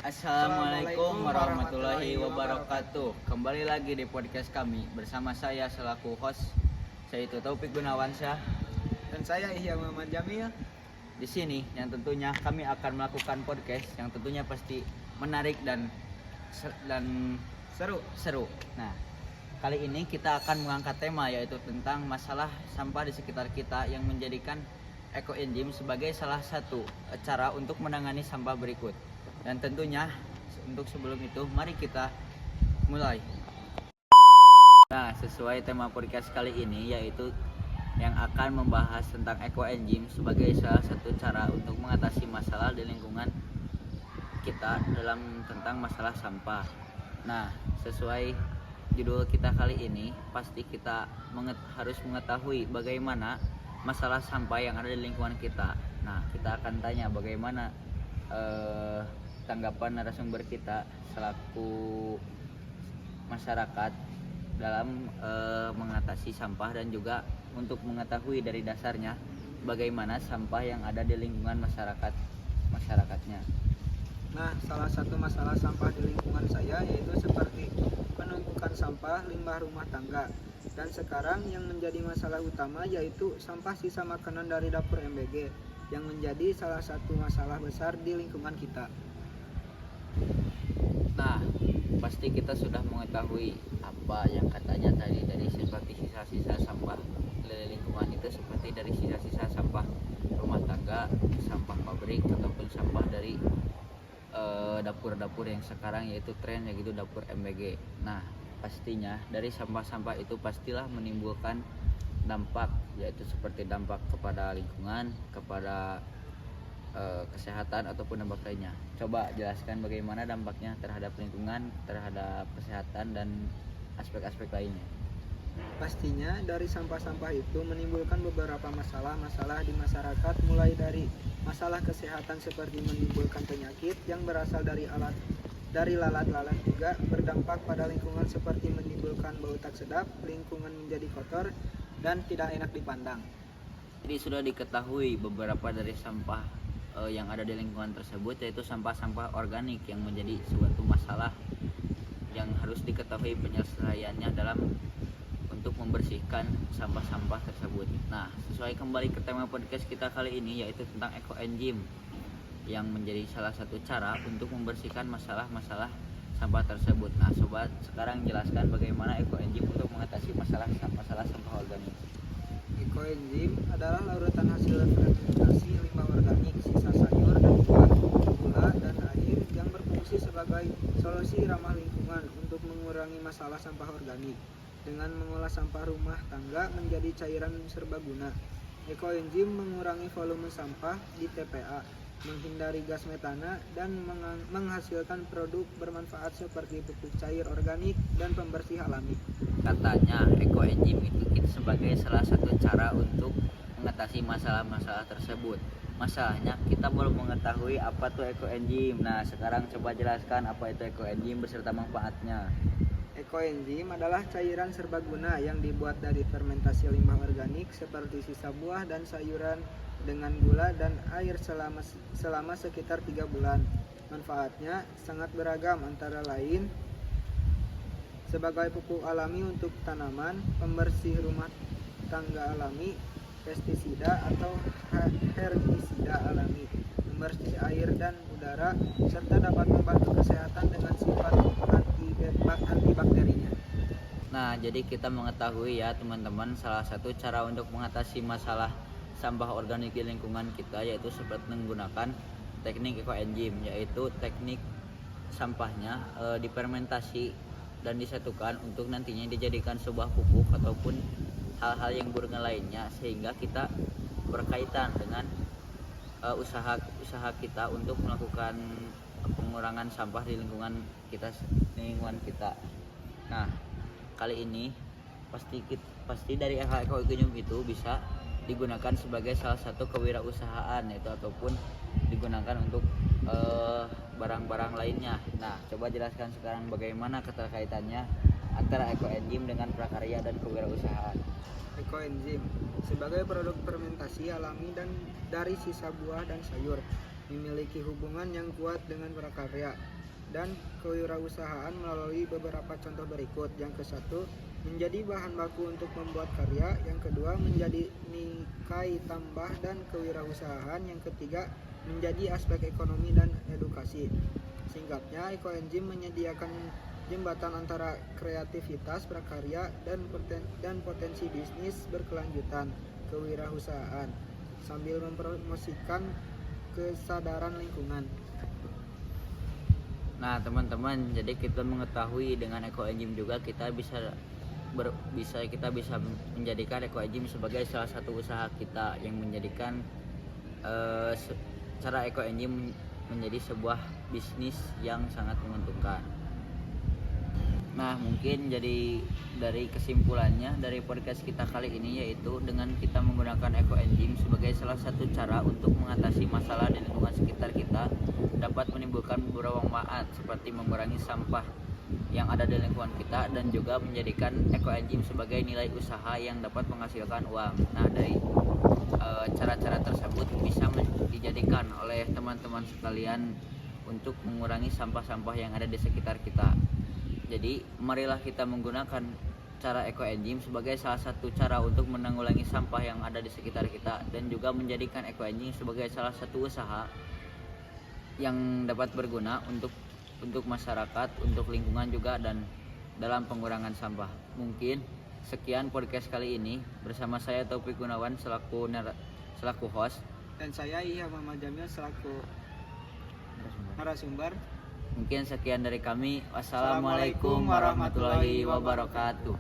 Assalamualaikum warahmatullahi wabarakatuh. Kembali lagi di podcast kami bersama saya selaku host, saya itu Taufik Gunawansyah. Dan saya Ihya Muhammad Jamil. Di sini yang tentunya kami akan melakukan podcast yang tentunya pasti menarik dan seru. Nah, kali ini kita akan mengangkat tema yaitu tentang masalah sampah di sekitar kita yang menjadikan Eco-Enzim sebagai salah satu cara untuk menangani sampah berikut. Dan tentunya untuk sebelum itu mari kita mulai. Nah, sesuai tema podcast kali ini yaitu yang akan membahas tentang Eco-Enzim sebagai salah satu cara untuk mengatasi masalah di lingkungan kita dalam tentang masalah sampah. Nah, sesuai judul kita kali ini, pasti kita harus mengetahui bagaimana masalah sampah yang ada di lingkungan kita. Nah, kita akan tanya bagaimana tanggapan narasumber kita selaku masyarakat dalam mengatasi sampah dan juga untuk mengetahui dari dasarnya bagaimana sampah yang ada di lingkungan masyarakatnya. Nah, salah satu masalah sampah di lingkungan saya yaitu seperti penumpukan sampah limbah rumah tangga. Dan sekarang yang menjadi masalah utama yaitu sampah sisa makanan dari dapur MBG yang menjadi salah satu masalah besar di lingkungan kita. Nah, pasti kita sudah mengetahui apa yang katanya tadi dari seperti sisa-sisa sampah di lingkungan itu seperti dari sisa-sisa sampah rumah tangga, sampah pabrik ataupun sampah dari dapur-dapur yang sekarang yaitu tren yaitu dapur MBG. Nah, pastinya dari sampah-sampah itu pastilah menimbulkan dampak yaitu seperti dampak kepada lingkungan, kepada kesehatan ataupun dampak lainnya. Coba jelaskan bagaimana dampaknya terhadap lingkungan, terhadap kesehatan dan aspek-aspek lainnya. Pastinya dari sampah-sampah itu menimbulkan beberapa masalah di masyarakat, mulai dari masalah kesehatan seperti menimbulkan penyakit yang berasal dari lalat-lalat, juga berdampak pada lingkungan seperti menimbulkan bau tak sedap, lingkungan menjadi kotor dan tidak enak dipandang. Jadi sudah diketahui beberapa dari sampah yang ada di lingkungan tersebut yaitu sampah-sampah organik yang menjadi suatu masalah yang harus diketahui penyelesaiannya dalam untuk membersihkan sampah-sampah tersebut. Nah, sesuai kembali ke tema podcast kita kali ini yaitu tentang Eco-Enzim yang menjadi salah satu cara untuk membersihkan masalah-masalah sampah tersebut. Nah, sobat, sekarang jelaskan bagaimana Eco-Enzim untuk mengatasi masalah sampah organik. Eco-enzim adalah larutan hasil fermentasi limbah organik, sisa sayur dan buah, gula dan air yang berfungsi sebagai solusi ramah lingkungan untuk mengurangi masalah sampah organik dengan mengolah sampah rumah tangga menjadi cairan serbaguna. Eco-enzim mengurangi volume sampah di TPA, menghindari gas metana dan menghasilkan produk bermanfaat seperti pupuk cair organik dan pembersih alami. Katanya Eco-Enzim itu sebagai salah satu cara untuk mengatasi masalah-masalah tersebut. Masalahnya kita belum mengetahui apa tuh Eco-Enzim. Nah, sekarang coba jelaskan apa itu Eco-Enzim beserta manfaatnya. Eco-enzim adalah cairan serbaguna yang dibuat dari fermentasi limbah organik seperti sisa buah dan sayuran dengan gula dan air selama sekitar 3 bulan. Manfaatnya sangat beragam, antara lain sebagai pupuk alami untuk tanaman, pembersih rumah tangga alami, pestisida atau herbisida alami, pembersih air dan udara, serta dapat membantu kesehatan dengan sifat antibakterinya. Nah, jadi kita mengetahui ya teman-teman, salah satu cara untuk mengatasi masalah sampah organik di lingkungan kita yaitu seperti menggunakan teknik Eco-Enzim, yaitu teknik sampahnya difermentasi dan disatukan untuk nantinya dijadikan sebuah pupuk ataupun hal-hal yang berguna lainnya, sehingga kita berkaitan dengan usaha kita untuk melakukan pengurangan sampah di lingkungan kita. Nah, kali ini pasti dari Eco-Enzim itu bisa digunakan sebagai salah satu kewirausahaan yaitu ataupun digunakan untuk barang-barang lainnya. Nah, coba jelaskan sekarang bagaimana keterkaitannya antara Eco-Enzim dengan prakarya dan kewirausahaan. Eco-enzim sebagai produk fermentasi alami dan dari sisa buah dan sayur. memiliki hubungan yang kuat dengan prakarya dan kewirausahaan melalui beberapa contoh berikut. Yang ke-1, menjadi bahan baku untuk membuat karya. Yang kedua, menjadi nilai tambah dan kewirausahaan. Yang ketiga, menjadi aspek ekonomi dan edukasi. Singkatnya, ekoenzim menyediakan jembatan antara kreativitas prakarya dan potensi bisnis berkelanjutan kewirausahaan sambil mempromosikan kesadaran lingkungan. Nah teman-teman, jadi kita mengetahui dengan ekoenzim juga kita bisa menjadikan ekoenzim sebagai salah satu usaha kita yang menjadikan cara ekoenzim menjadi sebuah bisnis yang sangat menguntungkan. Nah mungkin jadi dari kesimpulannya dari podcast kita kali ini, yaitu dengan kita menggunakan ekoenzim sebagai salah satu cara untuk mengatasi masalah di lingkungan sekitar kita dapat menimbulkan beberapa manfaat seperti mengurangi sampah yang ada di lingkungan kita dan juga menjadikan ekoenzim sebagai nilai usaha yang dapat menghasilkan uang. Nah dari cara-cara tersebut bisa dijadikan oleh teman-teman sekalian untuk mengurangi sampah-sampah yang ada di sekitar kita. Jadi marilah kita menggunakan cara ekoenzim sebagai salah satu cara untuk menanggulangi sampah yang ada di sekitar kita dan juga menjadikan ekoenzim sebagai salah satu usaha yang dapat berguna untuk masyarakat, untuk lingkungan juga, dan dalam pengurangan sampah. Mungkin sekian podcast kali ini bersama saya Taufik Gunawan selaku host Dan saya Ihya Muhammad Jamil selaku narasumber. Mungkin sekian dari kami. Wassalamualaikum warahmatullahi wabarakatuh.